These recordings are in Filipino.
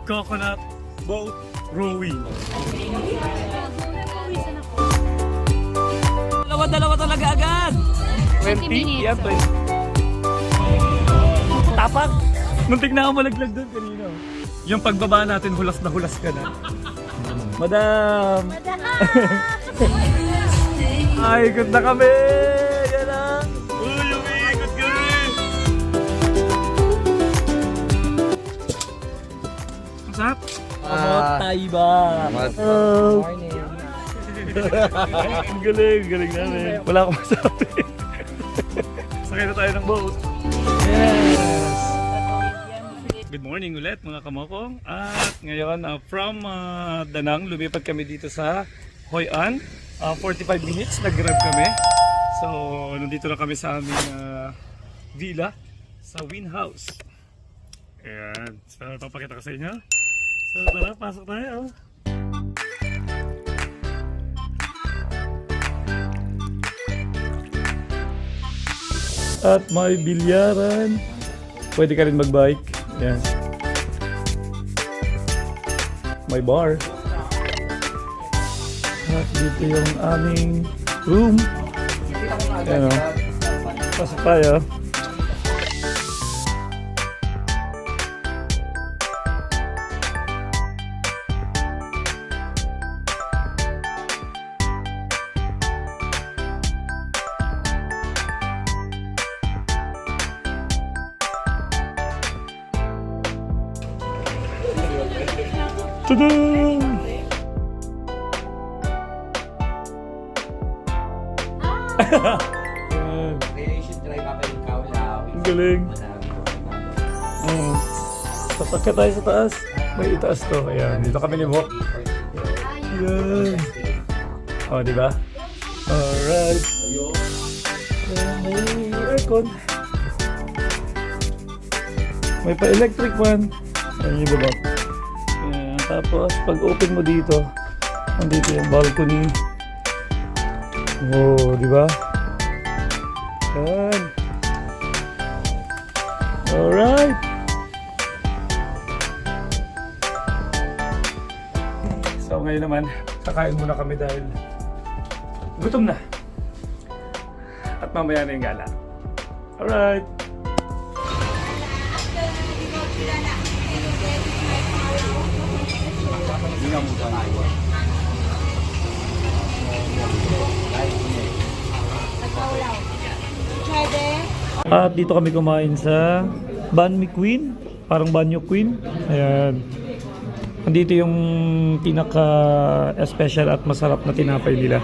coconut boat rowing. Dalawa talaga agad. 20 minutes. Yan, 20. Tapak. Muntik na ako malaglag doon kanina. Yung pagbaba natin, hulas na hulas ka na. Madam! Ay, ikot na kami! Yan na! Uy, umiikot kami! Ang sarap! Kamotay ba? Morning. Ang galing namin. Wala akong masabi. Sakay na tayo ng boat. Yes! Good morning ulit mga kamokong. At ngayon from Danang, lumipat kami dito sa Hoi An. 45 minutes, nag-grab kami. So, nandito na kami sa aming villa sa Win House. Ayan. So, papakita ko sa inyo. So, tara, pasok tayo. At may bilyaran. Pwede ka rin mag-bike. Yan. May bar. At dito yung aming room. Yan o. Pasok tayo. Tada! Yan. Creation try pa kayong kaulaw. Ang galing. Sasakya tayo sa taas. May itaas to. Ayan. Dito kami ni Mok. Yan. O, diba? Alright. May aircon. May pa-electric one. Ayan yung baba. Ayan. Tapos, pag open mo dito, nandito yung balcony. Oh, diba? Yan. Alright. So ngayon naman, kakain muna kami dahil gutom na. At mamaya na yung gala. Alright. At dito kami kumain sa Banh Mi Queen, parang Banyo Queen. Ayan. Andito yung pinaka-special at masarap na tinapay nila.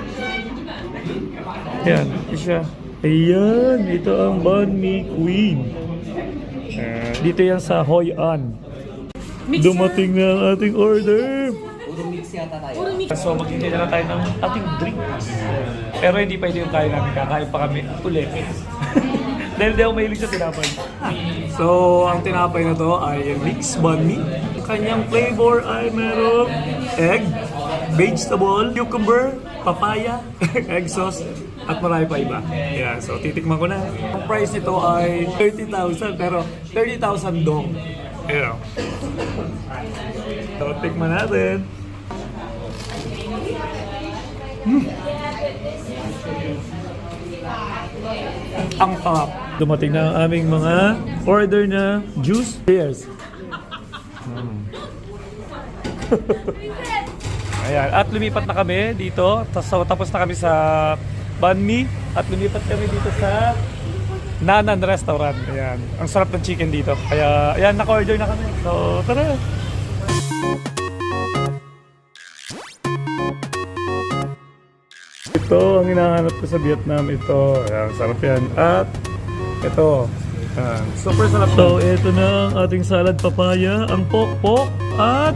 Ayan, isa. Ayan, ito ang Banh Mi Queen. Dito yan sa Hoi An. Dumating na ang ating order. Puro mix yata tayo. So maghintay na lang tayo ng ating drinks. Pero hindi pa ito yung kain namin. Kakain pa kami ulit. Dahil di ako mahilig sa tinapay. So, ang tinapay na to ay mixed banh mi. Kanyang flavor ay merong egg, vegetable, cucumber, papaya, egg sauce, at marami pa iba. Yeah, so titikman ko na. Ang price nito ay 30,000 pero 30,000 dong. Ayan. So, tikman natin. Ang sarap. Dumating na ang aming mga order na juice. Cheers. Ayan. At lumipat na kami dito. Tapos na kami sa Banh Mi. At lumipat kami dito sa Nanan Restaurant. Ayan. Ang sarap ng chicken dito. Kaya, ayan, naka-order na kami. So, tara. Ito ang hinahanap ko sa Vietnam. Ito. Ayan, sarap yan. At ito. Ayan, super sarap. So, ito na ang ating salad papaya. Ang pok-pok at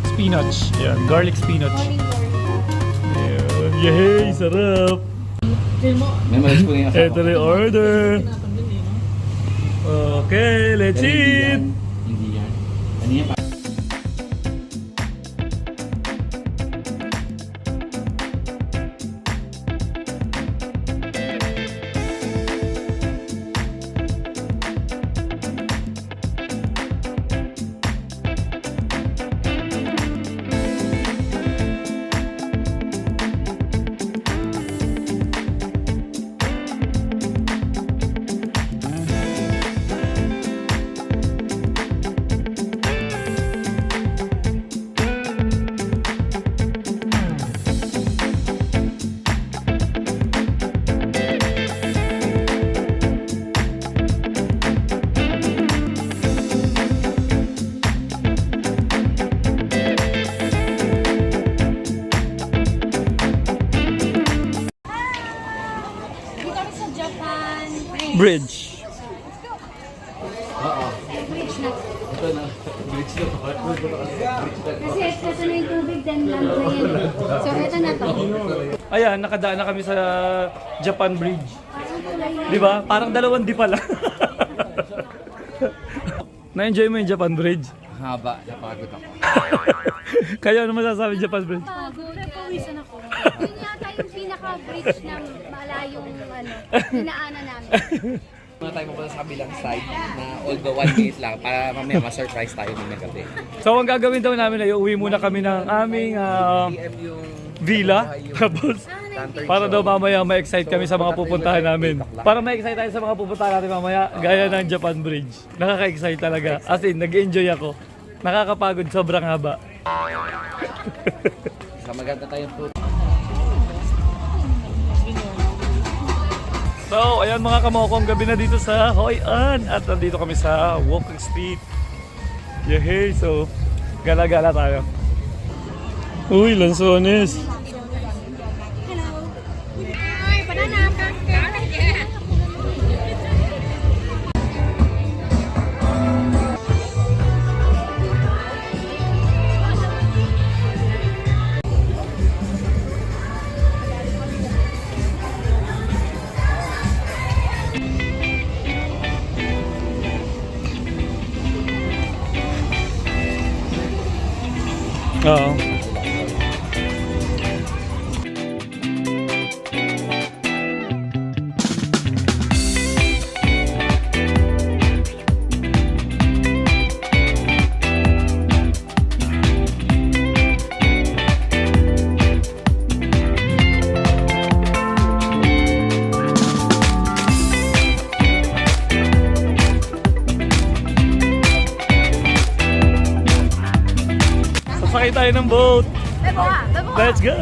spinach. Ayan, garlic spinach. Ayan, yay! Sarap! May malis po yung asawa. Ito na yung order. Okay, let's eat! Hindi yan. Ano yan? Bridge. Oo. Bridge na. Ito na. Bridge na to. Kasi ito na yung tubig, then land na yan. So ito na to. Ayan, nakadaan na kami sa Japan Bridge. Di ba? Parang dalawang di pala. Na-enjoy mo yung Japan Bridge? Haba. Napagod ako. Kaya ano masasabi Japan Bridge? Pagod, pawisan ako. Yun yata yung pinaka-bridge na malayong dinaanan namin. Muna tayo mapunta sa kabilang side na although 1 minute lang para mamaya ma-surprise tayo ng gabi. So ang gagawin daw namin ay uuwi muna kami ng aming PM yung villa. Tapos para daw mamaya ma-excite kami sa mga pupuntahan namin. Para ma-excite tayo sa mga pupuntahan natin mamaya, gaya ng Japan Bridge. Nakaka-excite talaga. As in, nag-enjoy ako. Nakakapagod, sobrang haba. Sa maganda tayong food. So, ayan mga kamokong, gabi na dito sa Hoi An. At nandito kami sa Walking Street. Yehey! So, gala-gala tayo. Uy, lansones! Ay, banana. Oo. Sasakay tayo ng boat. Let's go!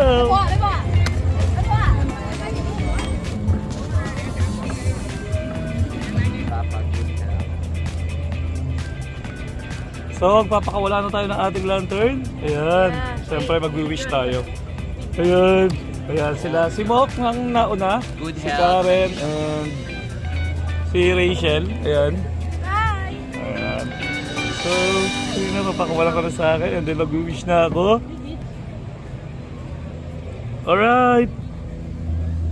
So, magpapakawala na tayo ng ating lantern. Ayan. Siyempre, magwi-wish tayo. Ayan. Ayan sila. Si Mok ang nauna. Good Si health. Karen and si Rachel. Ayan. Bye! Ayan. So, yun na, mapakawalan ka na sa akin. And then, mag-wish na ako. Alright.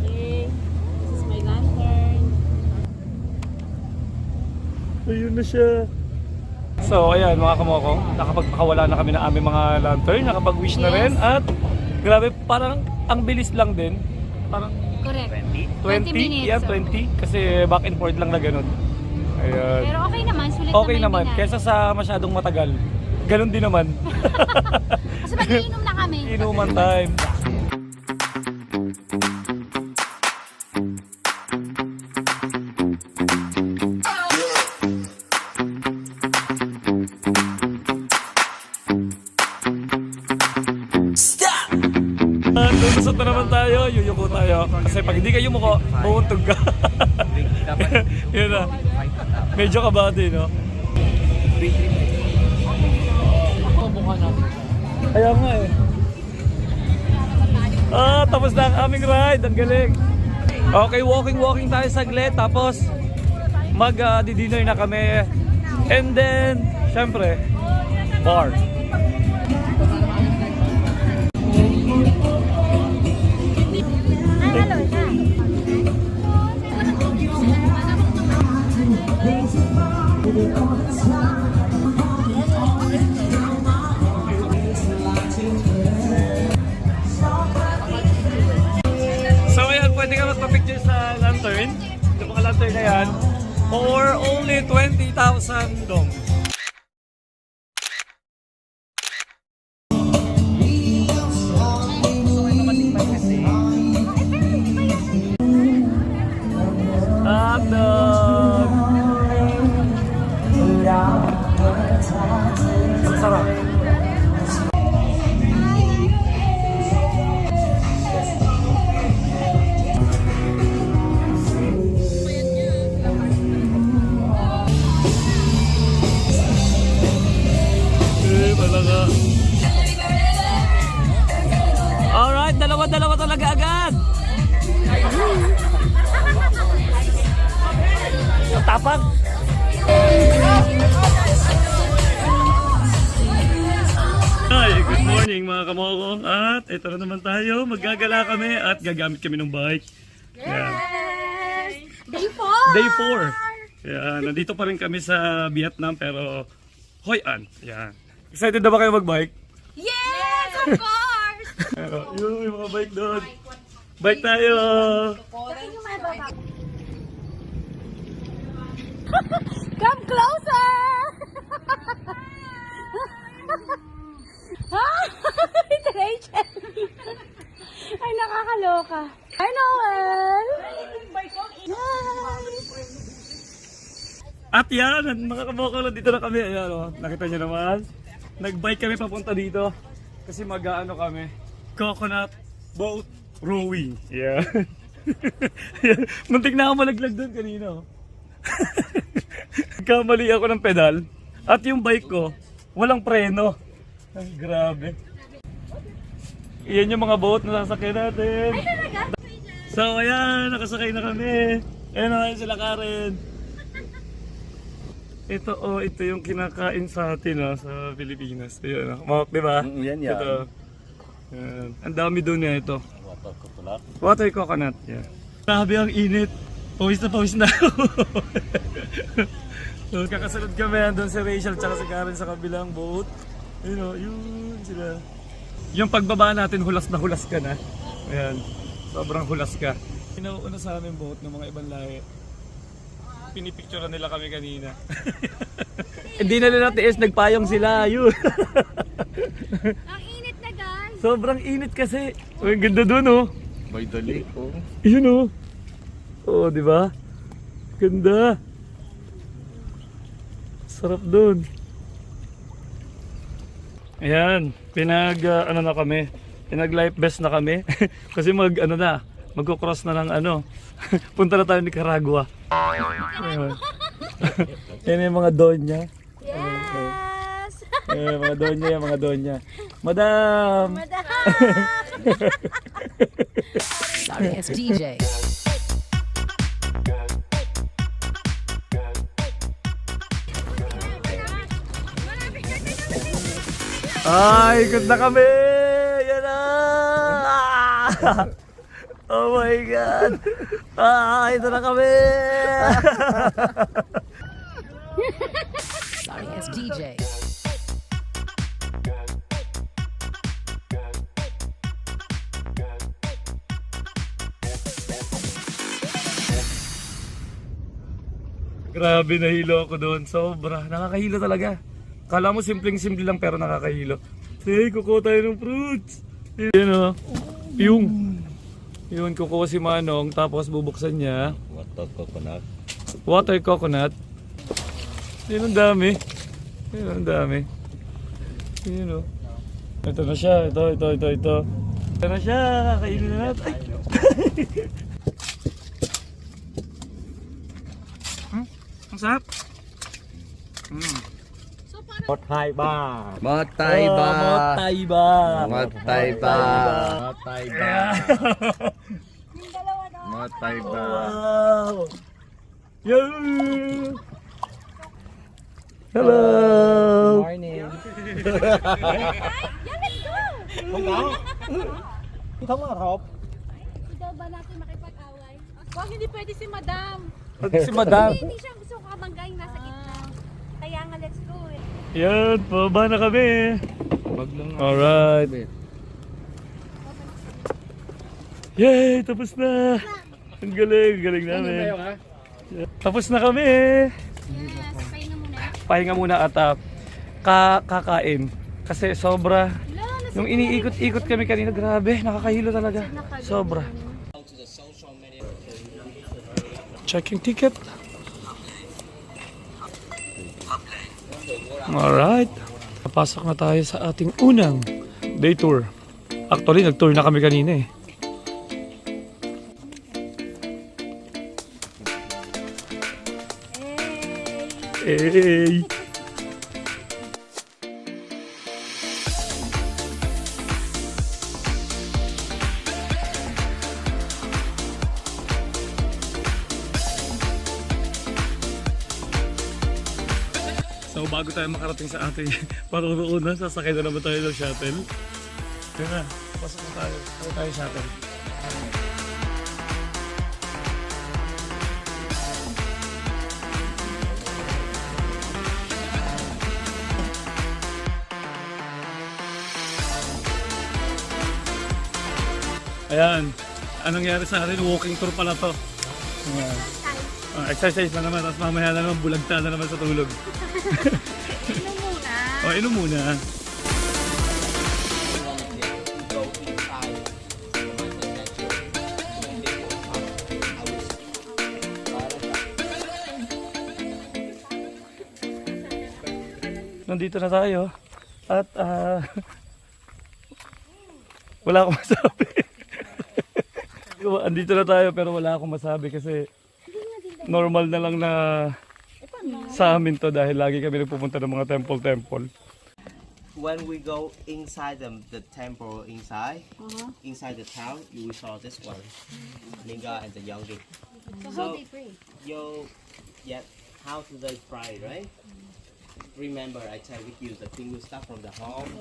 Okay. This is my lantern. Ayun na siya. So, ayan mga kamokong. Nakapagpakawala na kami ng aming mga lantern. Nakapag-wish na rin. At, grabe, parang ang bilis lang din. Parang Correct. 20? 20 minutes. Yeah, 20. Kasi back and forth lang na ganun. Ayan. Pero okay naman, sulit Okay naman. naman, kesa sa masyadong matagal. Ganun din naman. Kasi mag-iinom na kami. Inuman time. Lulusot na naman tayo, yuyuko tayo. Kasi pag hindi ka yumuko, mauuntog ka. Yun na. Medyo kabado no? Kaya nga eh. Tapos na ang aming ride. Ang galing. Okay, walking tayo saglit. Tapos mag-dinner na kami. And then, syempre, bar. So ayan, pwede ka magpa-picture sa lantern. Yung mga lantern na yan. For only 20,000 dong. Ang sarap. Talaga. Alright, dalawa talaga agad. tapang. Hi, good morning mga kamokong. At ito na naman tayo. Maggagala kami at gagamit kami ng bike. Yan. Day 4! Day 4. Yan. Nandito pa rin kami sa Vietnam pero Hoi An. Yan. Excited na ba kayo mag-bike? Yes! Of course! Pero yung mga bike doon. Bike tayo! Come closer! Ito Rachel! Ay, nakakaloka. Hi, Noel! At yan, mga kabokal, dito na kami. Ayan, oh, nakita nyo naman. Nag-bike kami papunta dito. Kasi mag-ano kami. Coconut boat rowing. Yeah. Muntik na ako malaglag doon kanina. Oh. Kamali ako ng pedal. At yung bike ko, walang preno. Ay, grabe. Iyan yung mga boat na sasakyan natin. Ay, talaga? So ayan, nakasakay na kami. Ayan na sila Karen. Ito ito yung kinakain sa atin sa Pilipinas. Ayan, di ba? Yan. Ito. Ayan. Ang dami doon niya ito. Water coconut. Yeah. Grabe ang init. Pawis na ako. So, kakasunod kami doon si Rachel tsaka si Karen sa kabilang boat. Yun sila. Yung pagbaba natin, hulas na hulas ka na. Ayan. Sobrang hulas ka. Pinauuna sa aming boat ng mga ibang lahi. Pinipicturean nila kami kanina. Hindi na nila tiis, nagpayong sila. Yun. Ang init na, guys! Sobrang init kasi. Ang ganda doon, oh. May dali ko. Yun, oh. Oh, di ba? Ganda. Sarap doon. Ayan, ano na kami. Pinag life vest na kami. Kasi magko-cross na ng punta na tayo ni Nicaragua. Ayan. Yan yung mga donya. Yes! Mga donya. Madam! Sorry, it's DJ. Ay, ikot na kami! Yan na! Oh my God! Ito na kami! Sorry, it's DJ. Grabe, nahilo ako doon. Sobra. Nakakahilo talaga. Kala mo simpleng-simple lang pero nakakahilo. Say, kukuha tayo ng fruits. Yan o. Yun, kukuha si Manong tapos bubuksan niya. Water coconut. Yun ang dami. Yun o. Ito na siya. Ito. Ito na siya. Kakainin na natin. Ay. Ang sarap. Motayba. Wow. Yay. Hello. Morning. Yeah, let's go! Hindi ba natin makipag-away? Wag, hindi pwede si Madam. Si Madam. Hindi siya gusto kabanggaing nasa gitna. Kaya nga, let's go eh. Yan, pababa na kami. Alright. Yay, tapos na. Ang galing namin. Tapos na kami. Yes, pahinga muna. Pahinga muna at kakain. Kasi sobra. Nung iniikot-ikot kami kanina, grabe, nakakahilo talaga. Sobra. Checking ticket. Alright. Napasok na tayo sa ating unang day tour. Actually, nag-tour na kami kanina eh. Hey! bago tayo makarating sa ating paruroonan, sasakay na naman tayo ng shuttle. Yun na, pasok na tayo. Tayo tayo shuttle. Ayan, anong nangyari sa atin? Walking tour pala to. Ayan. Exercise na naman, tapos mamaya na naman bulagta na naman sa tulog. Inom muna. O, inom muna. Nandito na tayo at wala akong masabi. Andito na tayo pero wala akong masabi kasi normal na lang na sa amin to dahil lagi kami nagpupunta ng mga temple. When we go inside the temple inside the town, you will saw this one, Linga and the Yongi. So how they pray? Yeah, how do they pray, right? Remember, I tell you the thing will start from the home.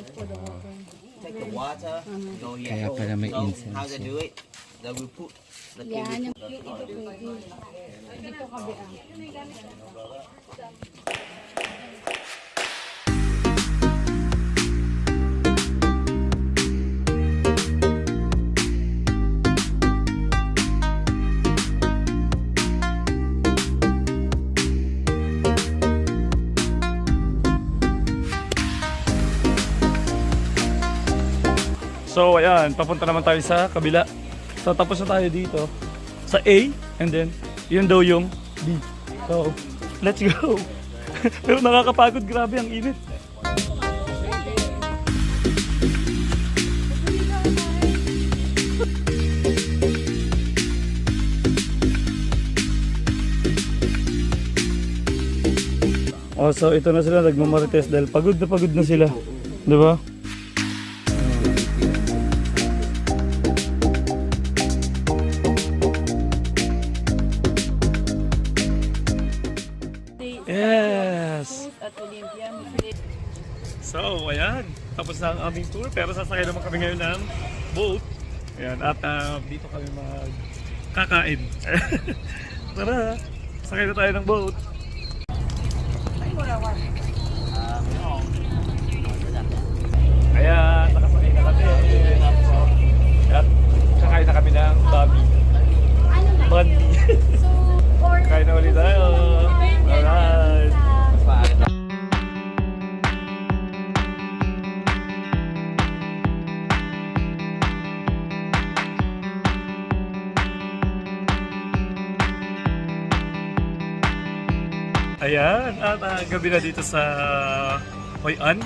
Take the water, go here. Kaya pala may So, incense how they do it? They will put the thing. Yan, will yung put the ito pwede. Dito kabi ang. So ayan, papunta naman tayo sa kabila. So tapos na tayo dito sa A and then yun daw yung B. So let's go. Pero nakakapagod, grabe ang init. Oh, so ito na sila nagmamarites dahil pagod na sila. 'Di ba? Yes! So, ayan. Tapos na ang aming tour. Pero sasakay naman kami ngayon ng boat. Ayan. At dito kami magkakain. Tara! Sakay na tayo ng boat. Ayan. Nakasakay na kami. At kakain na kami ng Bobby. Ano na? Bandi. So, or... Kain na ulit tayo. Alright. Ayan, at gabi na dito sa Hoi An.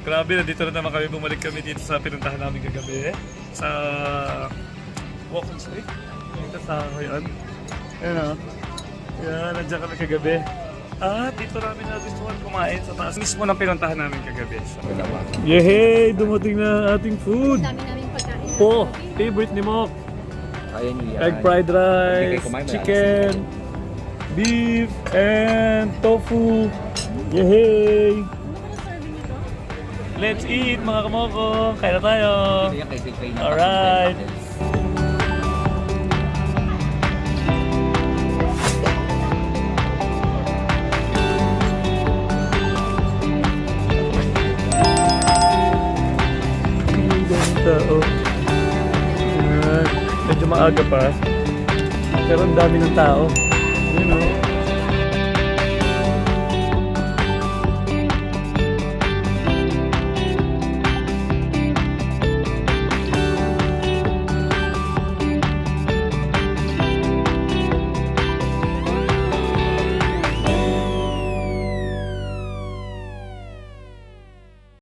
Grabe na dito na naman kami, bumalik kami dito sa pinuntahan namin kagabi. Sa Walking Street, dito sa Hoi An. Ayan o. Ayan, nandiyan kami kagabi. At dito namin nagustuhan kumain sa taas mismo ng pinuntahan namin kagabi. So, yehey! Dumating na ating food! Dami namin pagkain. Po, favorite ni Mok. Kaya niyo yan. Egg fried rice, kumain, chicken, beef, and tofu. Yehey! Let's eat mga kamoko! Kaya na tayo! Alright! Tao. Medyo maaga pa. Pero ang dami ng tao. Yun o.